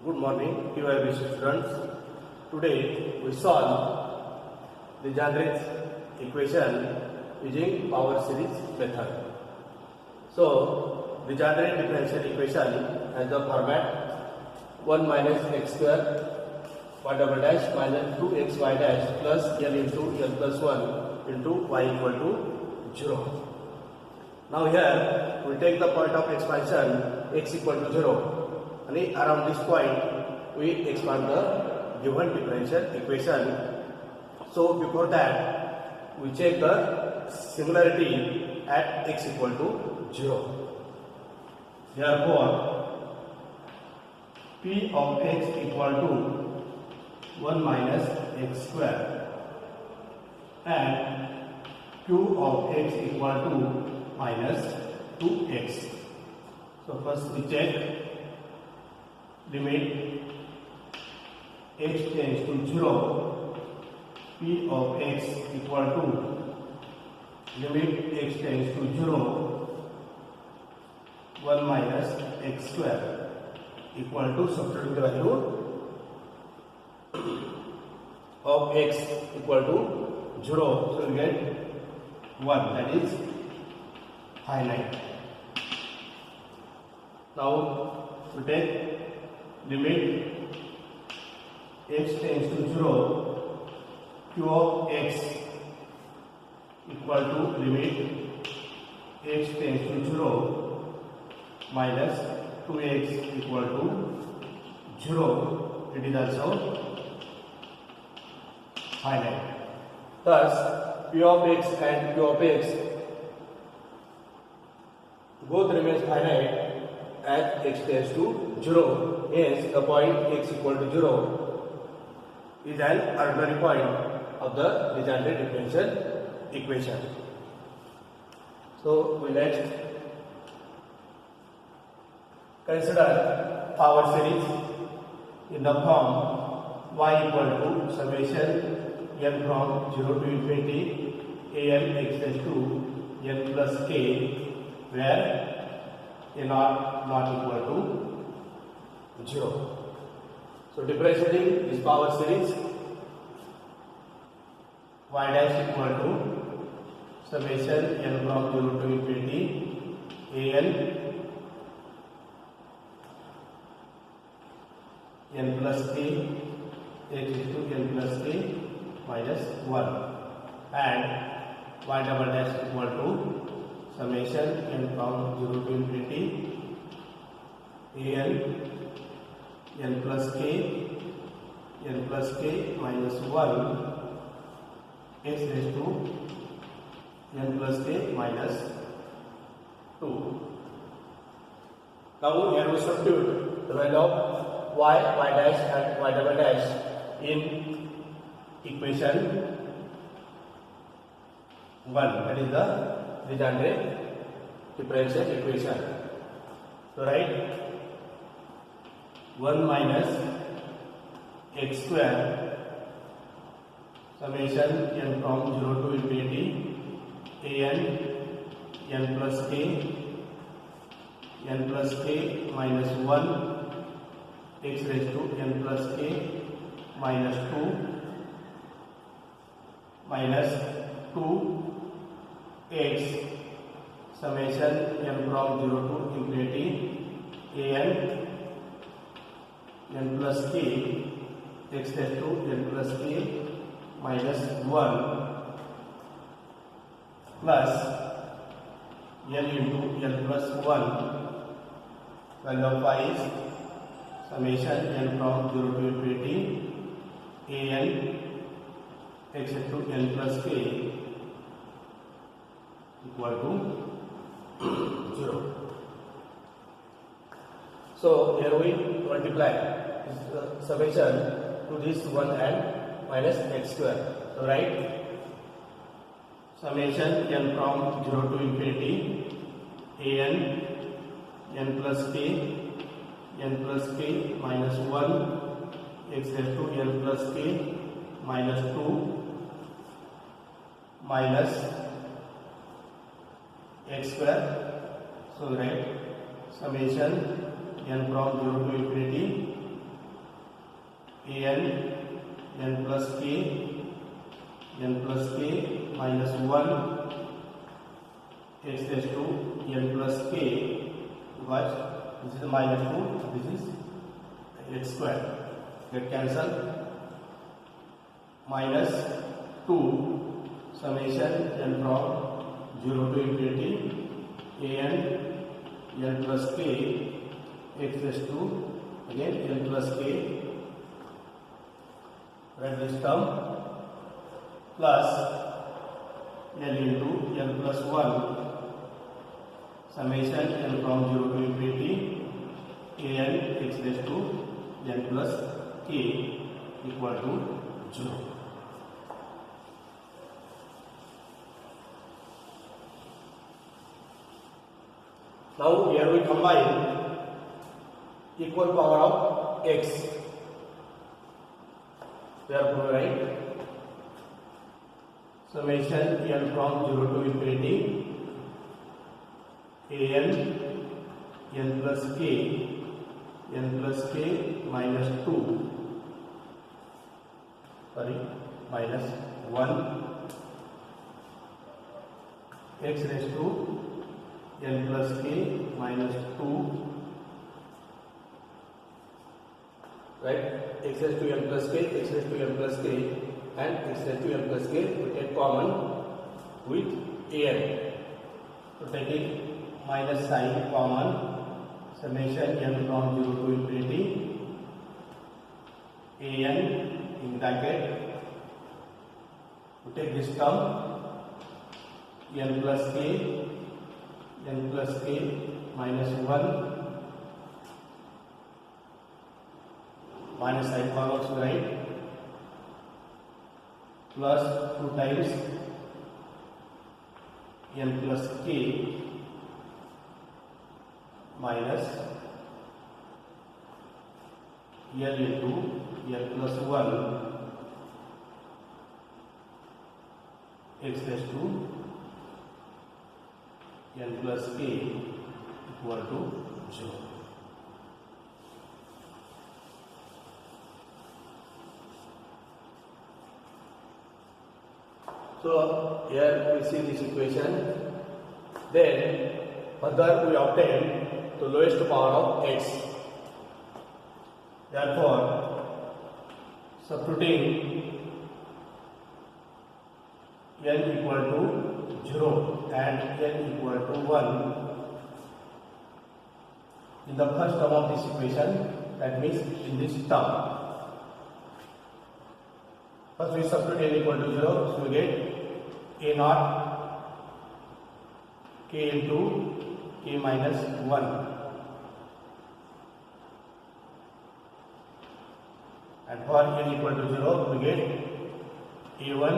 Good morning, T.Y.B.Sc students. Today we solve the Differential equation using power series method. So, the differential equation has the format 1 minus x square y double dash minus 2xy dash plus l into l plus 1 into y equal to 0. Now here we take the point of expansion x equal to 0. And around this point we expand the given differential equation. So before that we check the similarity at x equal to 0. Therefore p of x equal to 1 minus x square and q of x equal to minus 2x. So first we check limit x tends to 0, p of x equal to limit x tends to 0, 1 minus x square equal to substitute the value of x equal to 0. So we get 1, that is finite. Now we take limit x tends to 0, q of x equal to limit x tends to 0 minus 2x equal to 0. It is also finite. Thus, p of x and q of x both remains finite as x tends to 0. Hence, the point x equal to 0 is an arbitrary point of the Differential differential equation. So, we next consider power series in the form y equal to summation n from 0 to infinity a n x tends to n plus k, where a not equal to 0. So differentiating this power series, y dash equal to summation n from 0 to infinity a n plus k x is to n plus k minus 1, and y double dash equal to summation n from 0 to infinity a n plus k minus 1 x raised to n plus k minus 2. Now here we substitute the value of y dash and y double dash in equation 1, that is the Differential differential equation. So write 1 minus x square summation n from 0 to infinity a n plus k minus 1 x raised to n plus k minus 2 minus 2x summation n from 0 to infinity a n plus k x raised to n plus k minus 1 plus n into n plus 1, value of y is summation n from 0 to infinity a n x raised to n plus k equal to 0. So here we multiply this summation to this one and minus x square. So write summation n from 0 to infinity a n plus k minus 1 x raised to n plus k minus 2 minus x square. So write summation n from 0 to infinity an n plus k minus 1 x raised to n plus k, because this is minus 2, this is x square, get cancel, minus 2 summation n from 0 to infinity an n plus k x raised to again n plus k, write this term, plus n into n plus 1 summation n from 0 to infinity an x raised to n plus k equal to 0. Now here we combine equal power of x. Therefore write summation n from 0 to infinity an n plus k minus 2 minus 1 x raised to n plus k minus 2, right? X raised to n plus k, x raised to n plus k, and x raised to n plus k we take common with an. So taking minus sign common, summation n from 0 to infinity an in bracket, we take this term n plus k minus 1 minus sign common, so right, plus 2 times n plus k minus n into n plus 1 x raised to n plus k equal to 0. So here we see this equation. Then further we obtain the lowest power of x. Therefore, substituting n equal to 0 and n equal to 1 in the first term of this equation, that means in this term. First we substitute n equal to 0, so we get a naught k into k minus 1, and for n equal to 0 we get a1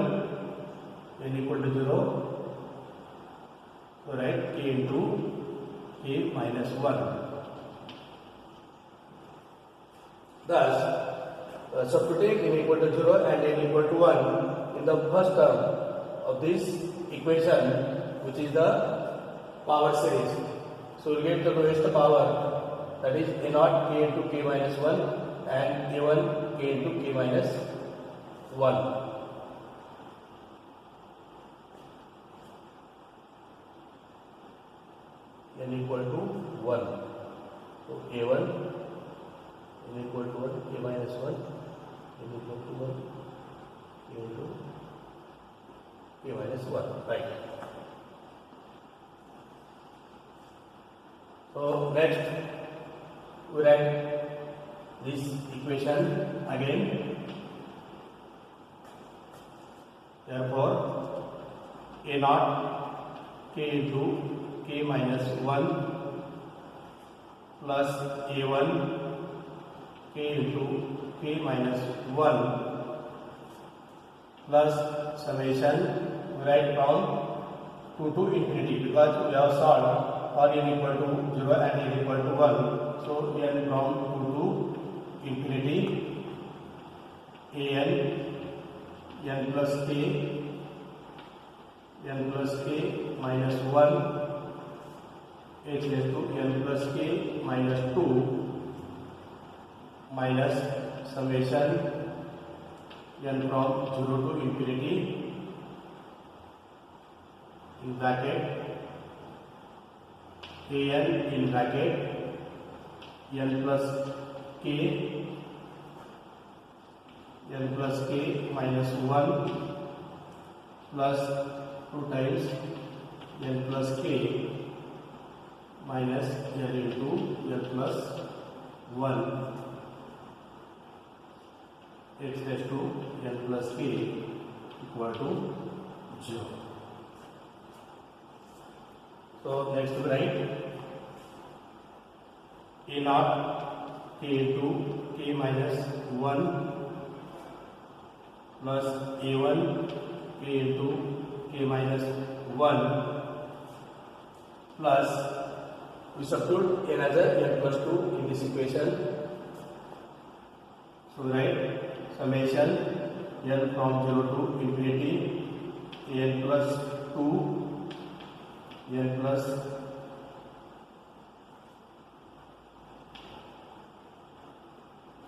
n equal to 0, so write k into k minus 1. Thus, substituting n equal to 0 and n equal to 1 in the first term of this equation, which is the power series. So we get the lowest power, that is a naught k into k minus 1 and a1 k into k minus 1. N equal to 1. So a1 n equal to 1, k minus 1, n equal to 1, k into k minus 1, right. So next we write this equation again. Therefore, a naught k into k minus 1 plus a1 k into k minus 1 plus summation, we write from 2 to infinity, because we have solved for n equal to 0 and n equal to 1. So n from 2 to infinity an n plus k minus 1 x raised to n plus k minus 2 minus summation n from 0 to infinity in bracket an in bracket n plus k minus 1 plus 2 times n plus k minus n into n plus 1 x raised to n plus k equal to 0. So next to write a naught k into k minus 1 plus a1 k into k minus 1 plus we substitute another n plus 2 in this equation. So write summation n from 0 to infinity n plus 2 n plus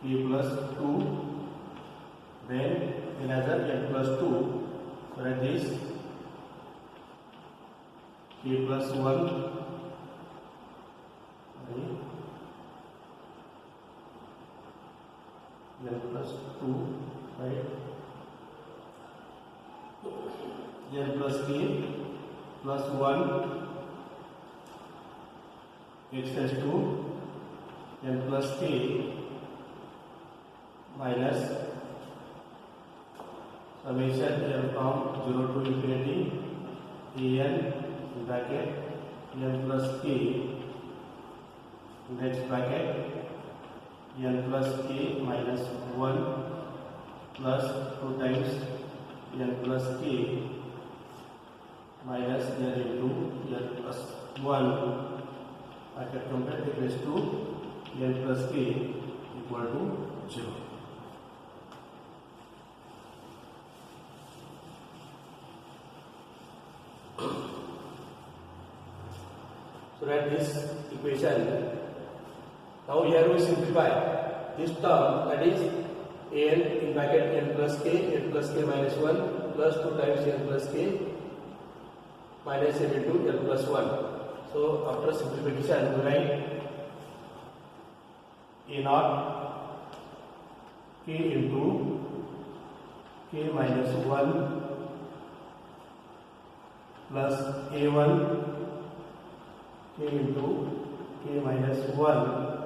k plus 2 then another n plus 2. So write this k plus 1 n plus 2 right n plus k plus 1 x raised to n plus k minus summation n from 0 to infinity an in bracket n plus k next bracket n plus k minus 1 plus 2 times n plus k minus n into n plus 1 bracket compared equals to n plus k equal to 0. So write this equation. Now here we simplify this term, that is n in bracket n plus k minus 1 plus 2 times n plus k minus n into n plus 1. So after simplification we write a naught k into k minus 1 plus a1 k into k minus 1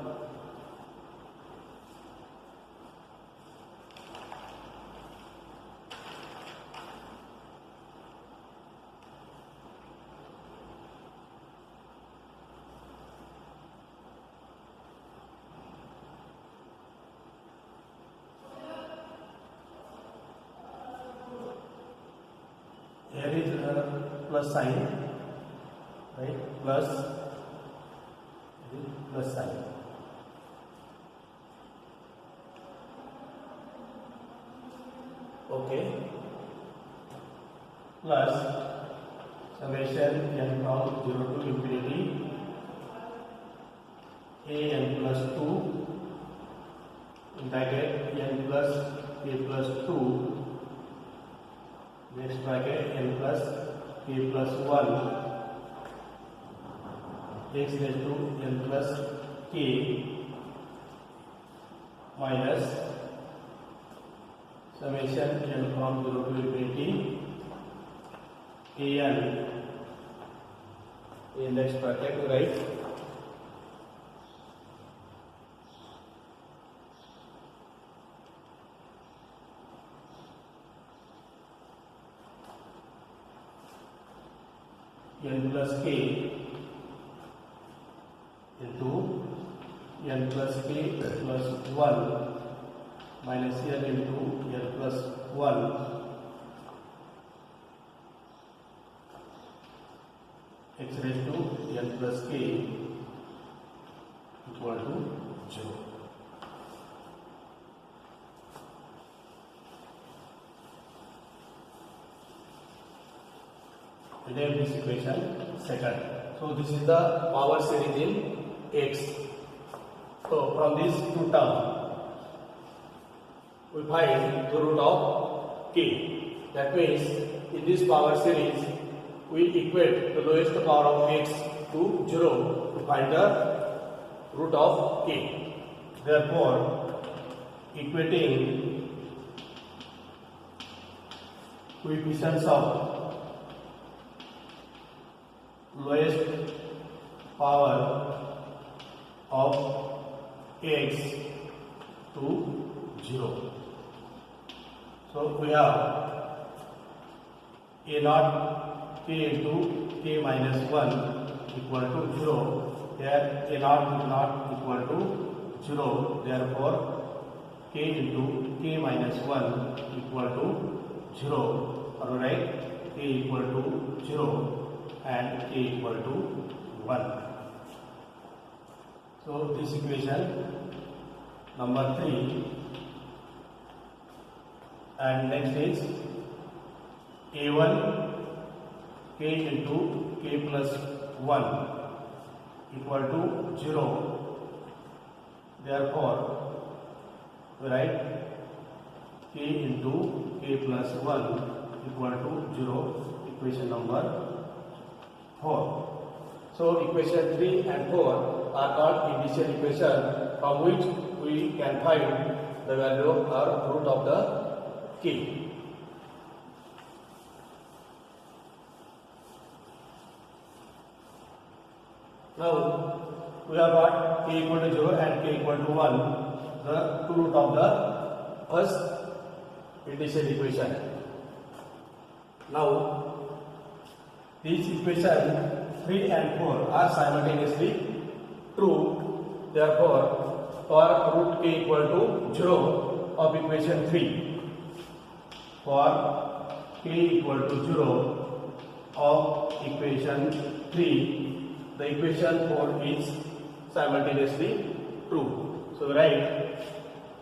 here is plus sign, right? Plus sign. Okay. Plus summation n from 0 to infinity a n plus 2 in bracket n plus k plus 2 next bracket n plus k plus 1 x raised to n plus k minus summation n from 0 to infinity an in next bracket right n plus k into n plus k plus 1 minus n into n plus 1 x raised to n plus k equal to 0. Name this equation second. So this is the power series in x. So from these two terms, we find the root of k. That means in this power series we equate the lowest power of x to 0 to find the root of k. Therefore, equating coefficients of lowest power of x to 0. So we have a naught k into k minus 1 equal to 0. Here a naught is not equal to 0. Therefore, k into k minus 1 equal to 0. Alright, k equal to 0 and k equal to 1. So this equation number 3, and next is a1 k into k plus 1 equal to 0. Therefore, we write k into k plus 1 equal to 0, equation number 4. So equation 3 and 4 are called initial equation, from which we can find the value or root of the k. Now we have got k equal to 0 and k equal to 1, the two root of the first initial equation. Now these equations 3 and 4 are simultaneously true. Therefore, for root k equal to 0 of equation 3, for k equal to 0 of equation 3, the equation 4 is simultaneously true. So we write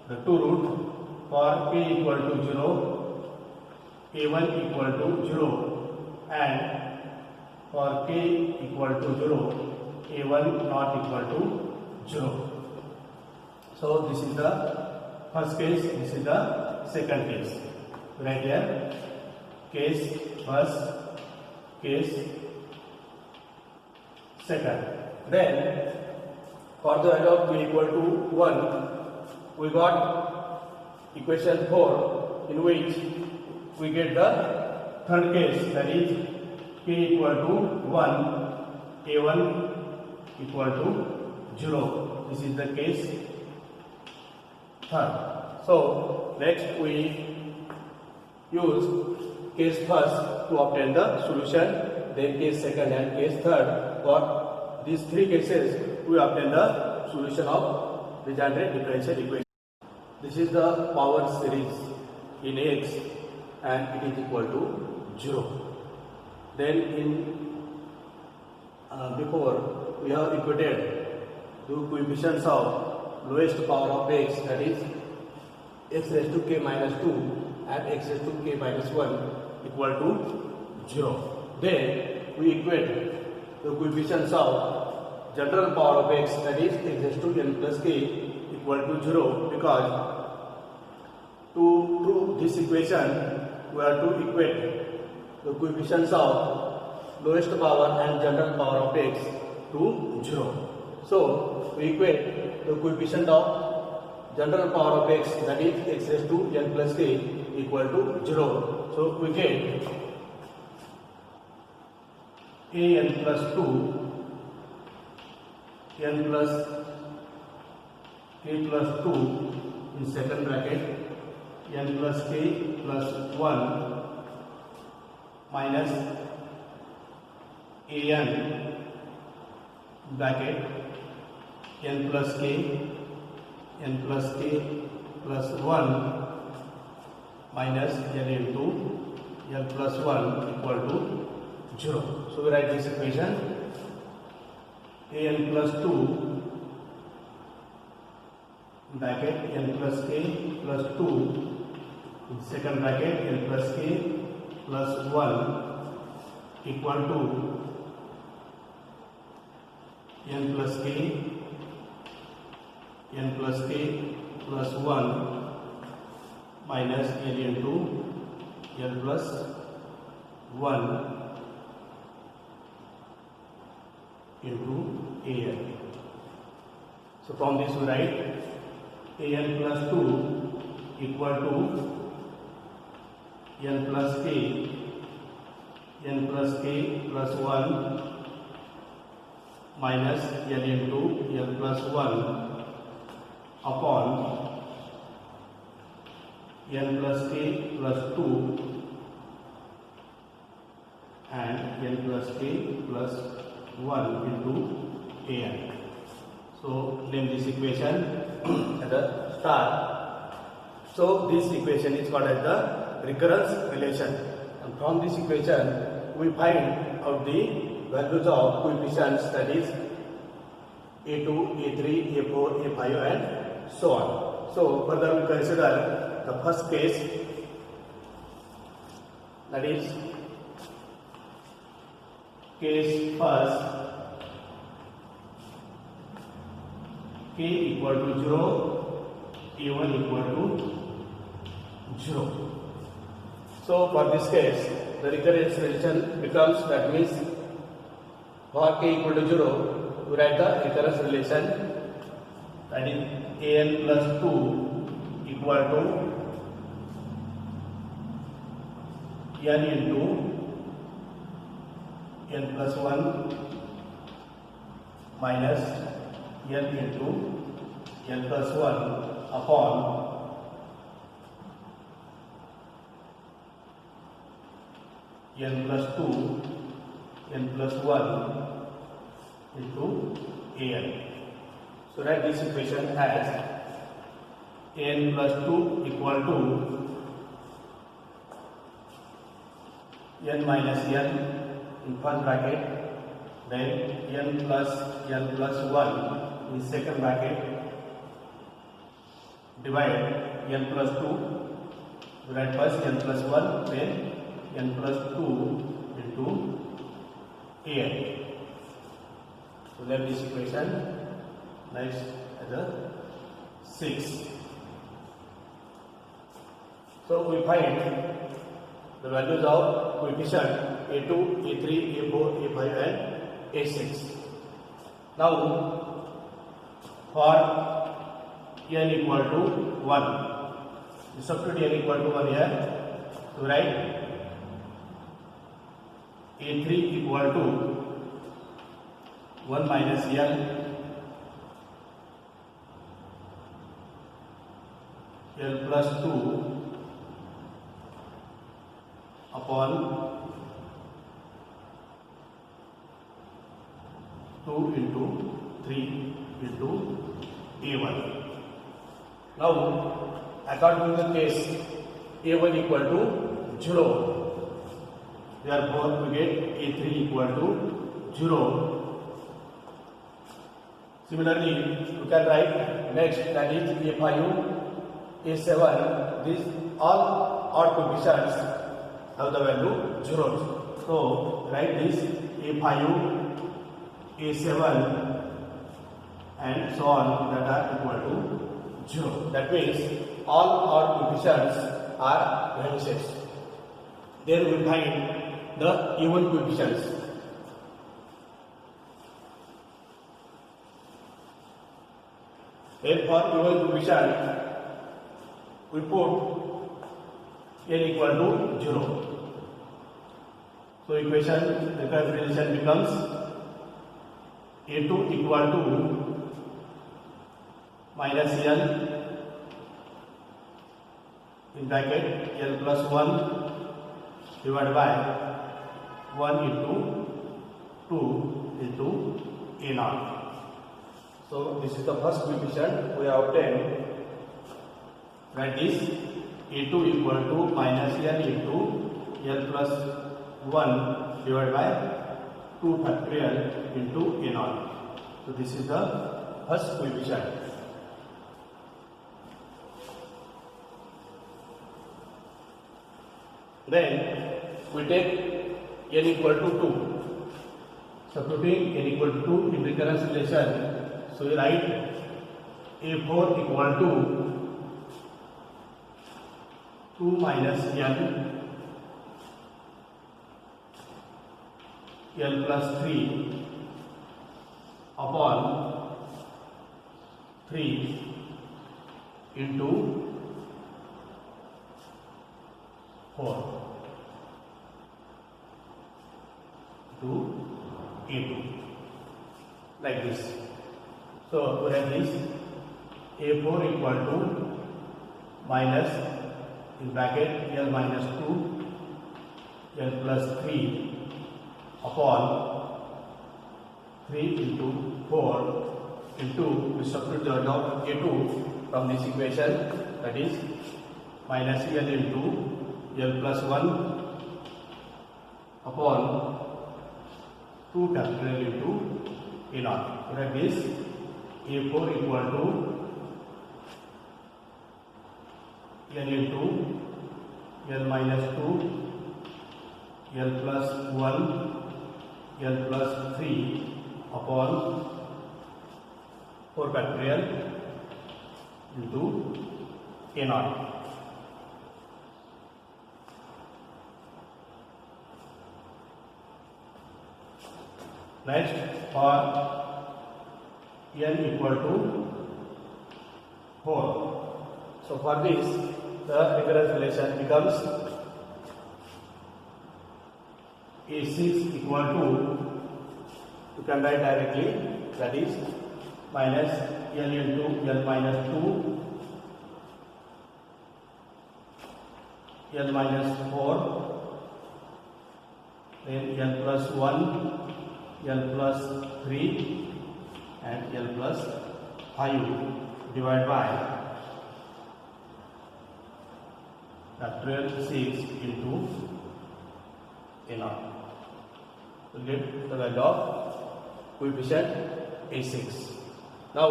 the two root for k equal to 0, a1 equal to 0, and for k equal to 0, a1 not equal to 0. So this is the first case, this is the second case. Right here, case first, case second. Then for the value of k equal to 1, we got equation 4, in which we get the third case, that is k equal to 1, a1 equal to 0. This is the case third. So next we use case first to obtain the solution, then case second and case third. For these three cases, we obtain the solution of Legendre differential equation. This is the power series in x and it is equal to 0. Then in before we have equated the coefficients of lowest power of x, that is x raised to k minus 2 and x raised to k minus 1 equal to 0. Then we equate the coefficients of general power of x, that is x raised to n plus k equal to 0, because to prove this equation we have to equate the coefficients of lowest power and general power of x to 0. So we equate the coefficient of general power of x, that is x raised to n plus k equal to 0. So we get an plus 2 n plus k plus 2 in second bracket, n plus k plus 1 minus an bracket n plus k plus 1 minus n into n plus 1 equal to 0. So we write this equation: an plus 2 bracket n plus k plus 2 in second bracket n plus k plus 1 equal to n plus k plus 1 minus L into L plus 1 into AL. So from this we write AL plus 2 equal to N plus K plus 1 minus L into L plus 1 upon N plus K plus 2 and N plus K plus 1 into AN. So name this equation at the start. So this equation is called as the recurrence relation, and from this equation we find out the values of coefficients, that is A2, A3, A4, A5 and so on. So further we consider the first case, that is case first, K equal to 0, A1 equal to 0. So for this case the recurrence relation becomes, that means for K equal to 0 we write the recurrence relation, that is An plus 2 equal to N into N plus 1 minus N into N plus 1 upon N plus 2 N plus 1 into An. So write this equation as N plus 2 equal to N minus N in first bracket, then N plus 1 in second bracket, divide N plus 2, write first N plus 1, then N plus 2 into An. So let this equation next as a 6. So we find the values of coefficient A2, A3, A4, A5 and A6. Now for N equal to 1, we substitute N equal to 1 here. So write A3 equal to 1 minus L plus 2 upon 2 into 3 into A1. Now according to the case A1 equal to 0, therefore we get A3 equal to 0. Similarly you can write next, that is A5, A7, these all odd coefficients have the value 0. So write this A5, A7 and so on that are equal to 0. That means all odd coefficients are vanishes. Then we find the even coefficients. Then for even coefficient we put N equal to 0. So equation recurrence relation becomes A2 equal to minus L in bracket L plus 1 divided by 1 into 2 into A0. So this is the first coefficient we have obtained. Write this A2 equal to minus L into L plus 1 divided by 2 factorial into A0. So this is the first coefficient. Then we take N equal to 2. Substituting N equal to 2 in recurrence relation. So we write A4 equal to 2 minus L plus 3 upon 3 into 4 to A2 like this. So we have this A4 equal to minus in bracket L minus 2 L plus 3 upon 3 into 4 into, we substitute the dot A2 from this equation, that is minus L into L plus 1 upon 2 factorial into A0. So that is A4 equal to L into L minus 2 L plus 1 L plus 3 upon 4 factorial into A0. Next, for n equal to 4. So for this, the difference relation becomes A6 equal to, you can write directly, that is minus L into L minus 2 L minus 4, then L plus 1 L plus 3 and L plus 5 divided by factorial 6 into A0. So get the value of coefficient A6. Now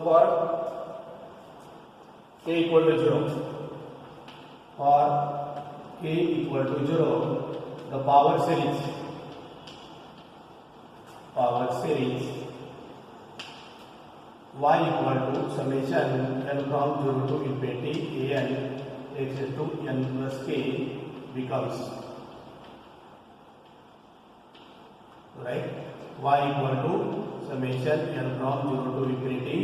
for k equal to 0, for k equal to 0, the power series y equal to summation n from 0 to infinity a n x to n plus k becomes, right, y equal to summation n from 0 to infinity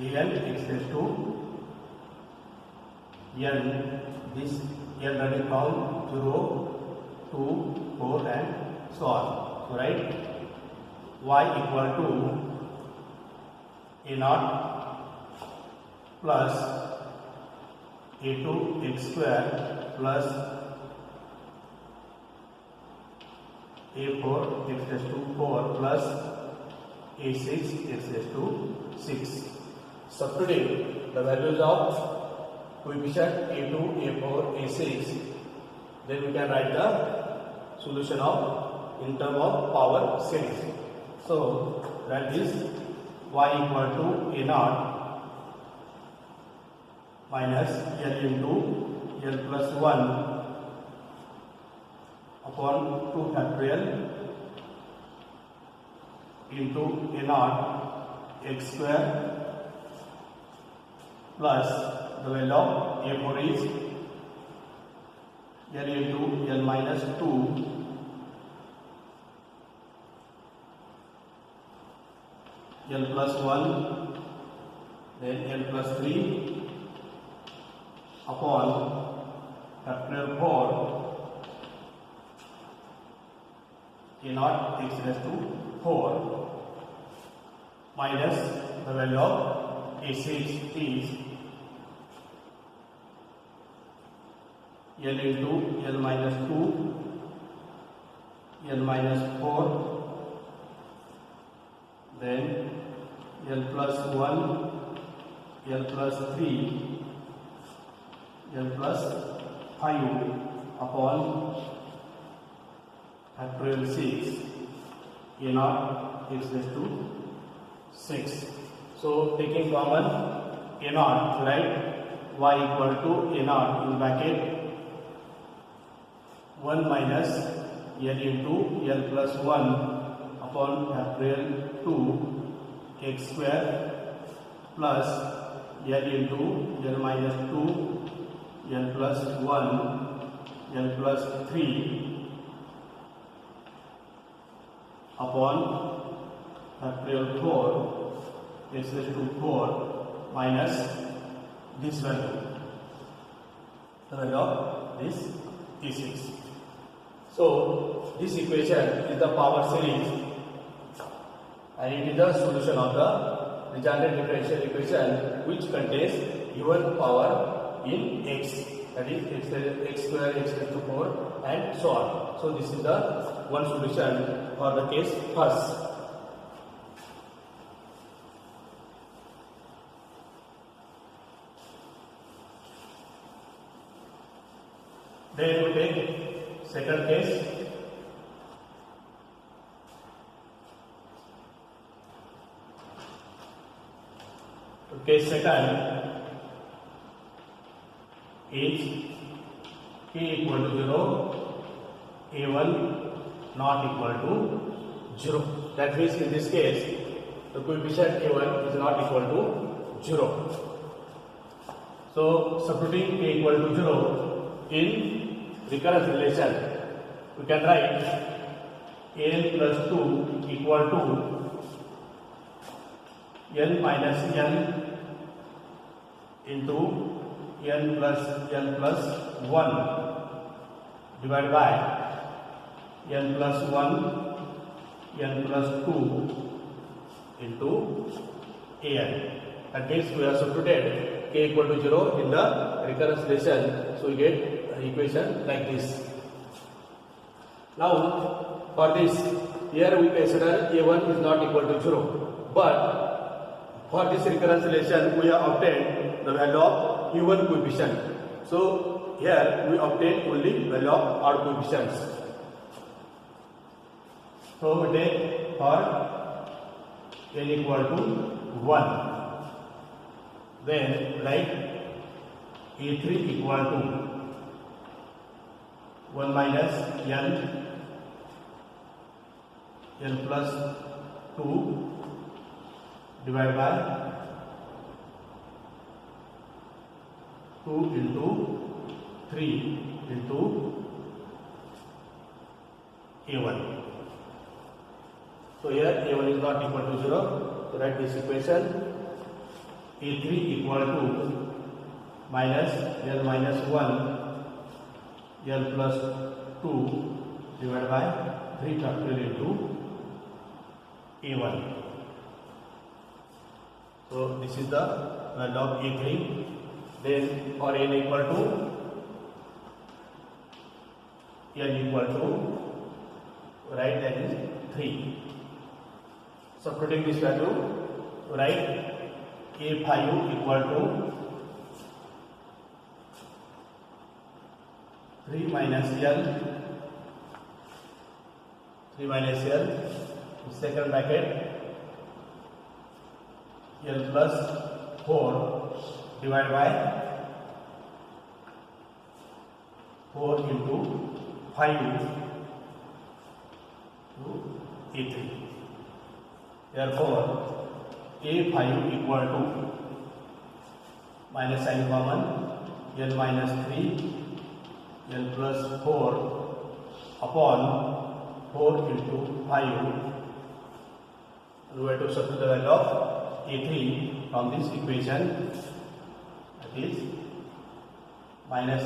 a n x to n, this n running from 0 to 4 and so on. So right, y equal to A0 plus A2 x square plus A4 x raised to 4 plus A6 x raised to 6. Substituting the values of coefficient A2, A4, A6, then we can write the solution of in term of power series. So that is y equal to A0 minus L into L plus 1 upon 2 factorial into A0 x square plus the value of A4 is L into L minus 2 L plus 1 then L plus 3 upon factorial 4 A0 x raised to 4 minus the value of A6 is L into L minus 2 L minus 4 then L plus 1 L plus 3 L plus 5 upon factorial 6 A0 x raised to 6. So taking common A0, right, y equal to A0 in bracket 1 minus L into L plus 1 upon factorial 2 x square plus L into L minus 2 L plus 1 L plus 3 upon factorial 4 x raised to 4 minus this value, the value of this T6. So this equation is the power series and it is the solution of the resultant differential equation which contains even power in x, that is x square, x raised to 4 and so on. So this is the one solution for the case first. Then we take second case. Case second is k equal to 0, a1 not equal to 0. That means in this case the coefficient a1 is not equal to 0. So substituting k equal to 0 in recurrence relation, we can write n plus 2 equal to n minus n into n plus 1 divided by n plus 1 n plus 2 into an. That means we have substituted k equal to 0 in the recurrence relation, so we get equation like this. Now for this, here we consider a1 is not equal to 0, but for this recurrence relation we have obtained the value of even coefficient. So here we obtain only value of odd coefficients. So we take for n equal to 1, then write a3 equal to 1 minus n plus 2 divided by 2 into 3 into a1. So here a1 is not equal to 0. So write this equation a3 equal to minus n minus 1 L plus 2 divided by 3 factorial into a1. So this is the value of a3. Then for n equal to write that is 3. Substituting this value, write a5 equal to 3 minus L, second bracket, L plus 4 divided by 4 into 5 to a3. Therefore, a5 equal to minus sign common, L minus 3 L plus 4 upon 4 into 5, and we have to substitute the value of a3 from this equation, that is minus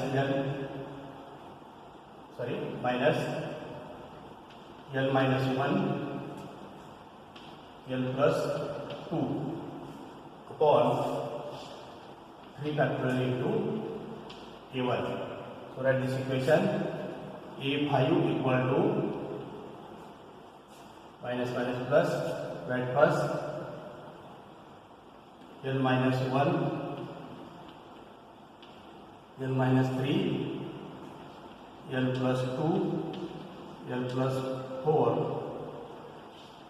L minus 1 L plus 2 upon 3 factorial into a1. So write this equation a5 equal to minus plus, write first L minus 1 L minus 3 L plus 2 L plus 4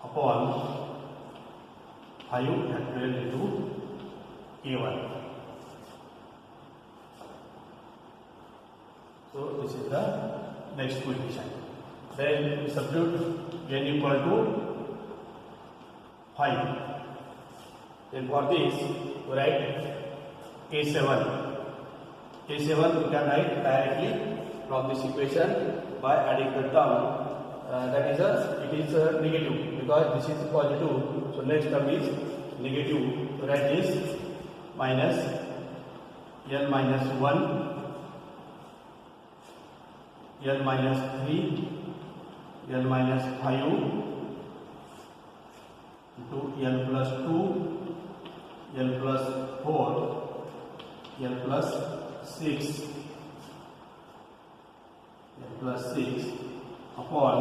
upon 5 factorial into a1. So this is the next coefficient. Then we substitute n equal to 5. Then for this we write K7. K7 we can write directly from this equation by adding the term. That is it is negative because this is positive. So next term is negative. So write this minus n minus 1, n minus 3, n minus 5 into n plus 2, n plus 4, n plus 6, n plus 6 upon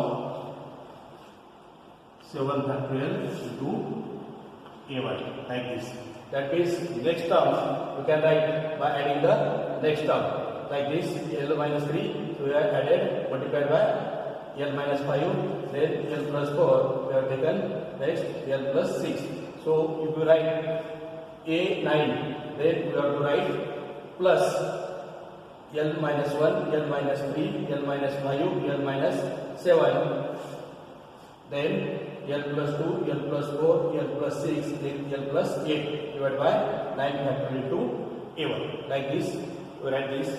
7 factorial into a1 like this. That means next term you can write by adding the next term like this l minus 3. So we have added multiplied by l minus 5, then l plus 4 we have taken next l plus 6. So if you write a9, then we have to write plus l minus 1, l minus 3, l minus 5, l minus 7, then l plus 2, l plus 4, l plus 6, then l plus 8 divided by 9 factorial into a1 like this. We write this.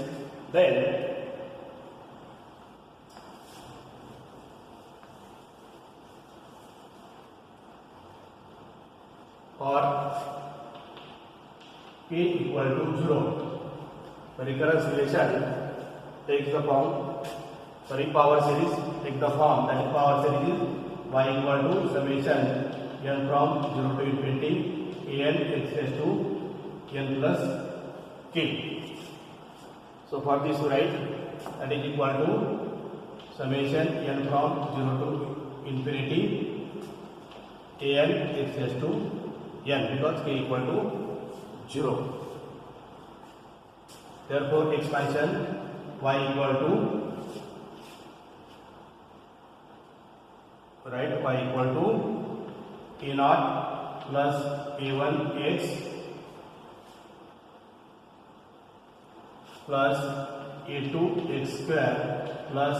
Then for k equal to 0, the recurrence relation takes the form, power series takes the form, that is power series is y equal to summation n from 0 to infinity an x raised to n plus k. So for this we write that is equal to summation n from 0 to infinity an x raised to n because k equal to 0. Therefore expansion y equal to y equal to a naught plus a1x plus a2x square plus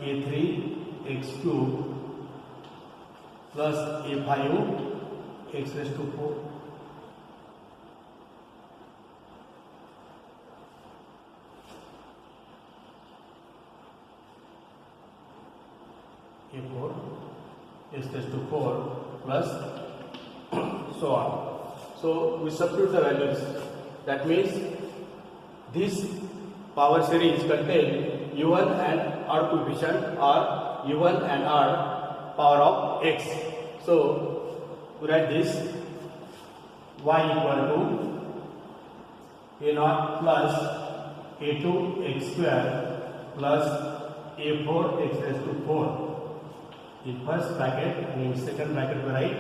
a3x cube plus a5x raised to 4 a4 x raised to 4 plus so on. So we substitute the values. That means this power series contain even and odd coefficient or even and odd power of x. So we write this y equal to a naught plus a2x square plus a4x raised to 4. In first bracket and in second bracket we write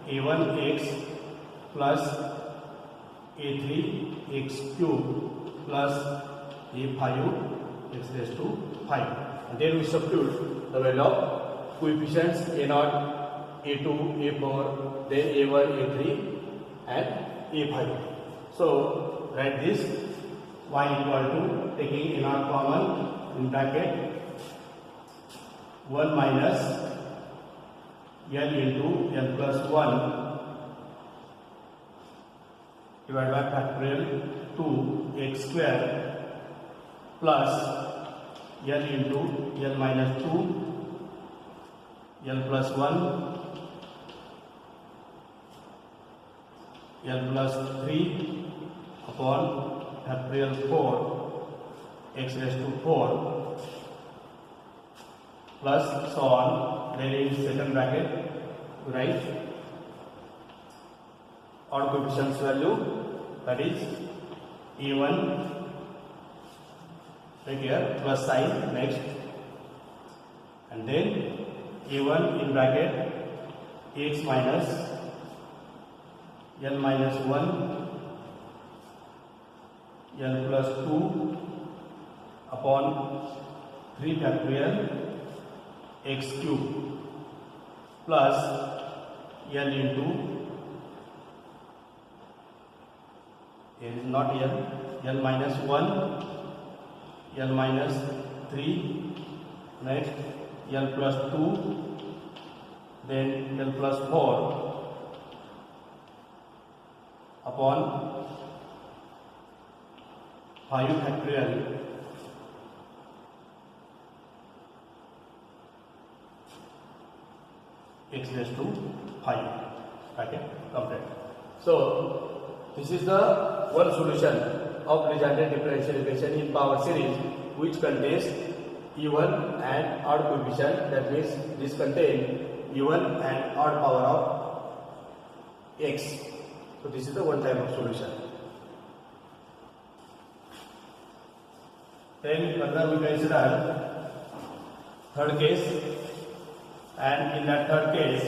a1x plus a3x cube plus a5x raised to 5. And then we substitute the value of coefficients a0, a2, a4, then a1, a3 and a5. So write this y equal to taking a0 common in bracket 1 minus n into n plus 1 divided by factorial 2x square plus n into n minus 2 n plus 1 n plus 3 upon factorial 4 x raised to 4 plus so on. Then in second bracket we write odd coefficients value, that is a1 right here plus sign next, and then a1 in bracket x minus n minus 1 n plus 2 upon 3 factorial x cube plus n into n is not n minus 1 n minus 3 next L plus 2, then L plus 4 upon 5 factorial x raised to 5. Okay, complete. So this is the one solution of legendary differential equation in power series, which contains even and odd coefficient. That means this contains even and odd power of x. So this is the one type of solution. Then further we consider third case, and in that third case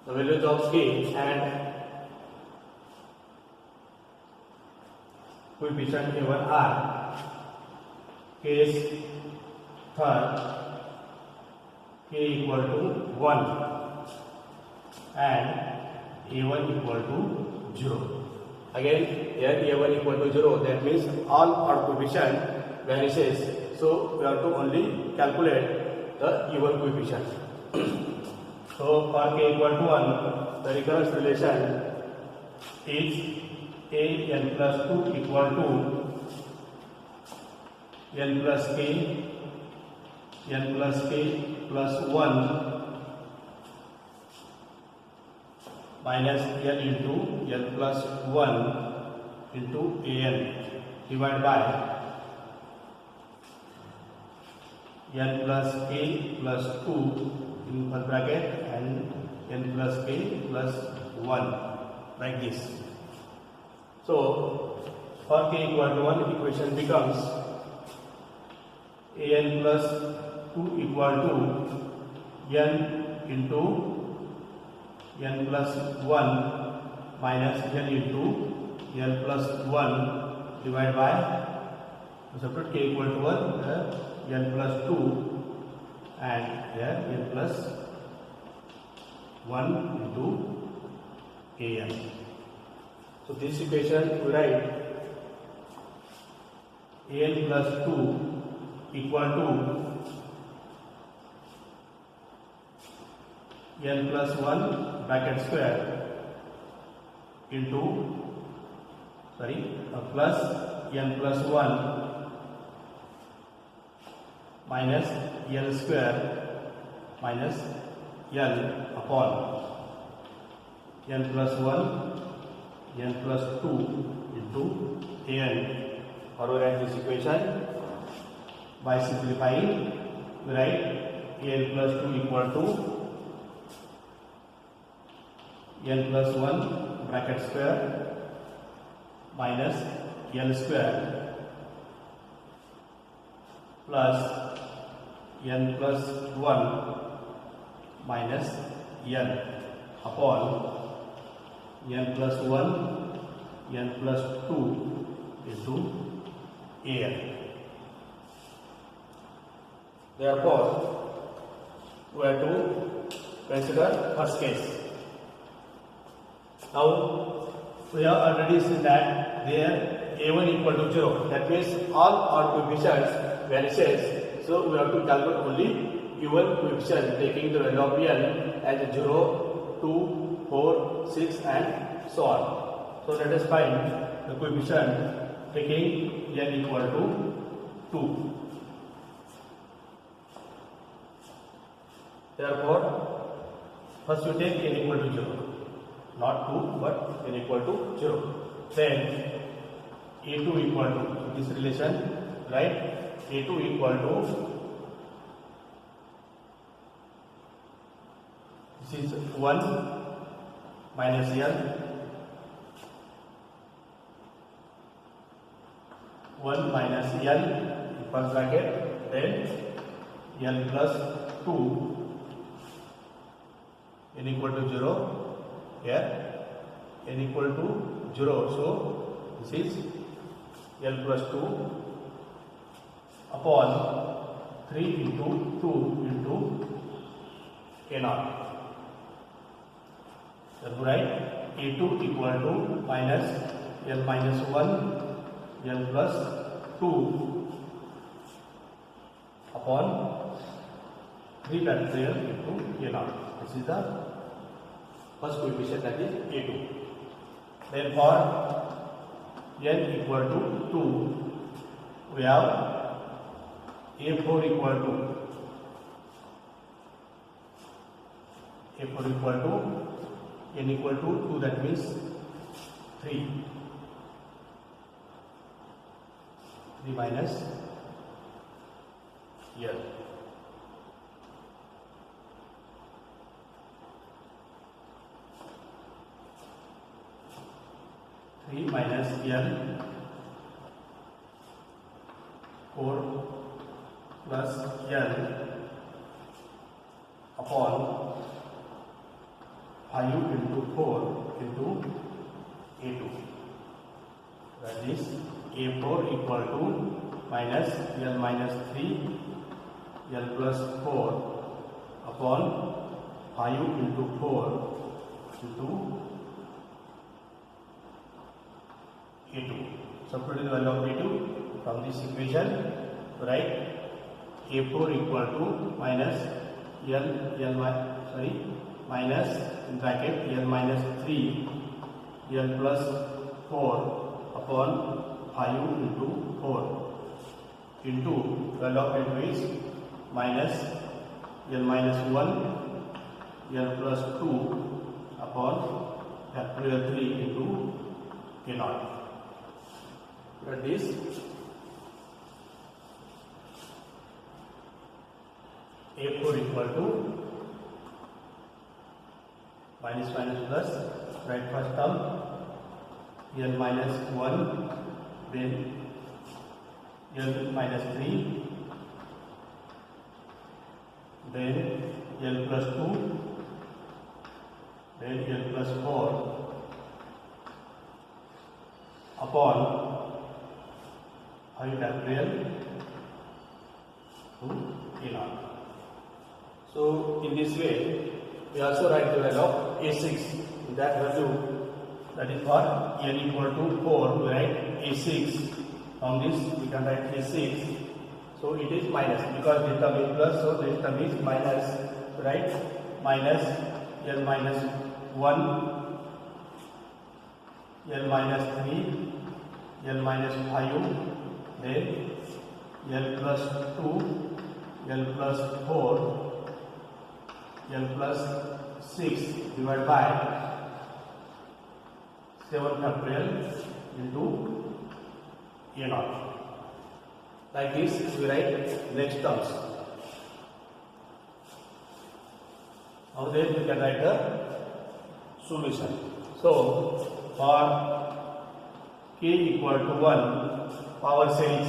the values of k and coefficient A1 are case third k equal to 1 and A1 equal to 0. Again here A1 equal to 0, that means all odd coefficient vanishes. So we have to only calculate the even coefficient. So for k equal to 1, the recurrence relation is a n plus 2 equal to n plus k plus 1 minus n into n plus 1 into an divided by n plus k plus 2 in first bracket and n plus k plus 1, like this. So for k equal to 1, equation becomes an plus 2 equal to n into n plus 1 minus n into n plus 1 divided by, separate k equal to 1, n plus 2 and here n plus 1 into an. So this equation we write an plus 2 equal to n plus 1 bracket square into plus n plus 1 minus L square minus L upon n plus 1 n plus 2 into an. Or we write this equation by simplifying, we write an plus 2 equal to n plus 1 bracket square minus L square plus n plus 1 minus n upon n plus 1 n plus 2 into an. Therefore, we have to consider first case. Now we have already seen that there A1 equal to 0. That means all odd coefficients vanishes. So we have to calculate only even coefficient, taking the value of n as 0, 2, 4, 6 and so on. So let us find the coefficient taking n equal to 2. Therefore, first we take n equal to 0, not 2 but n equal to 0. Then A2 equal to, this relation, right? A2 equal to, this is 1 minus L, 1 minus L first bracket, then L plus 2, n equal to 0, here n equal to 0, so this is L plus 2 upon 3 into 2 into A0. Therefore, write A2 equal to minus L minus 1 L plus 2 upon 3 factorial into A naught. This is the first coefficient, that is A2. Then for n equal to 2, we have A4 equal to n equal to 2, that means 3 minus L. 3 minus L, 4 plus L upon 5 into 4 into A2. That is A4 equal to minus L minus 3 L plus 4 upon 5 into 4 into A2. Substitute the value of A2 from this equation. Write A4 equal to minus minus in bracket L minus 3 L plus 4 upon 5 into 4 into value of A2 is minus L minus 1 L plus 2 upon factorial 3 into A naught. That is A4 equal to minus plus, right, first term L minus 1, then L minus 3, then L plus 2, then L plus 4 upon 5 factorial to A naught. So in this way we also write the value of A6. That value, that is for n equal to 4, we write A6. From this we can write A6. So it is minus, because this term is plus, so this term is minus, right? Minus L minus 1, L minus 3, L minus 5, then L plus 2, L plus 4, L plus 6 divided by 7 factorial into A naught. Like this we write next terms. Now then we can write the solution. So for k equal to 1, power says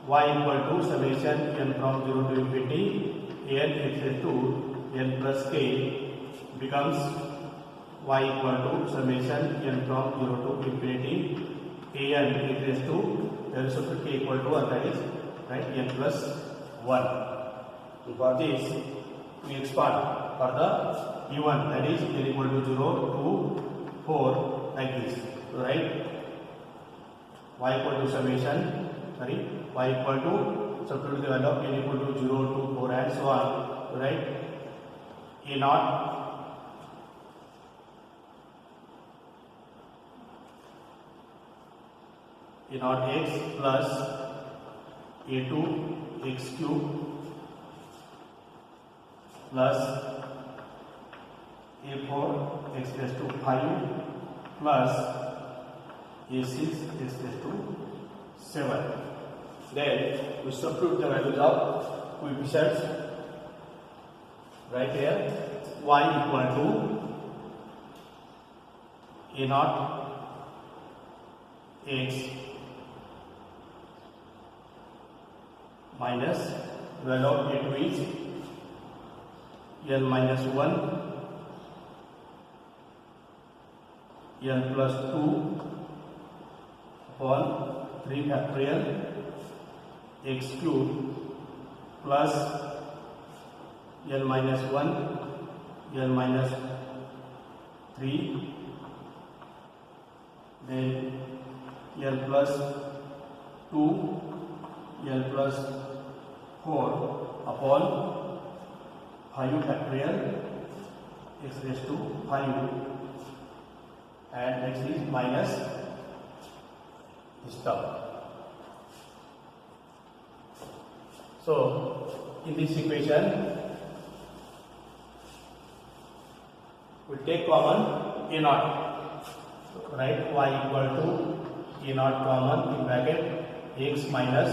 y equal to summation n from 0 to infinity n x to n plus k becomes y equal to summation n from 0 to infinity an equals to k equal to 1, that is right n plus 1. For this we expand for the e1, that is n equal to 0 to 4, like this. So right y equal to summation, y equal to substitute the value of n equal to 0 to 4 and so on. So right A naught x plus A2 x cube plus A4 x raised to 5 plus A6 x raised to 7. Then we substitute the values of coefficients right here. Y equal to A naught x minus value of A2 is L minus 1 L plus 2 upon 3 factorial x cube plus L minus 1 L minus 3, then L plus 2 L plus 4 upon 5 factorial x raised to 5, and next is minus this term. So in this equation we take common a naught. So write y equal to a naught common in bracket x minus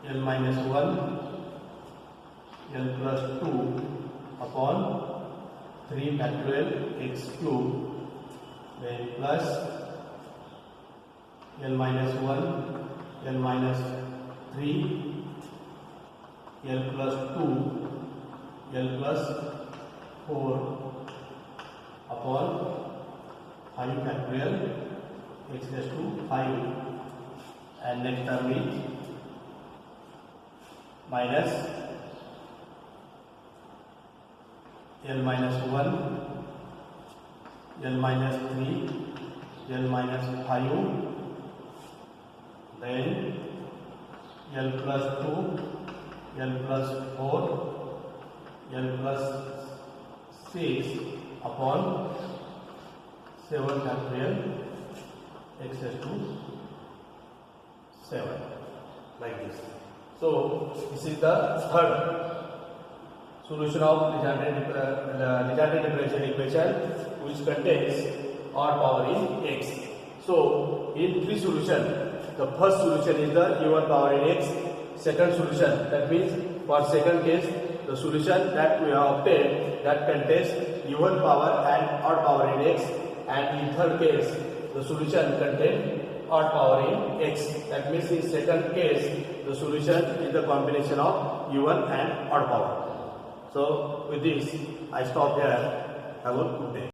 L minus 1 L plus 2 upon 3 factorial x cube, then plus L minus 1 L minus 3 L plus 2 L plus 4 upon 5 factorial x raised to 5, and next term is minus L minus 1 L minus 3 L minus 5, then L plus 2 L plus 4 L plus 6 upon 7 factorial x raised to 7, like this. So this is the third solution of Legendre differential equation, which contains odd power in x. So in three solutions, the first solution is the even power in x. Second solution, that means for second case, the solution that we have obtained that contains even power and odd power in x, and in third case, the solution contains odd power in x. That means in second case, the solution is the combination of even and odd power. So with this, I stop here. Have a good day.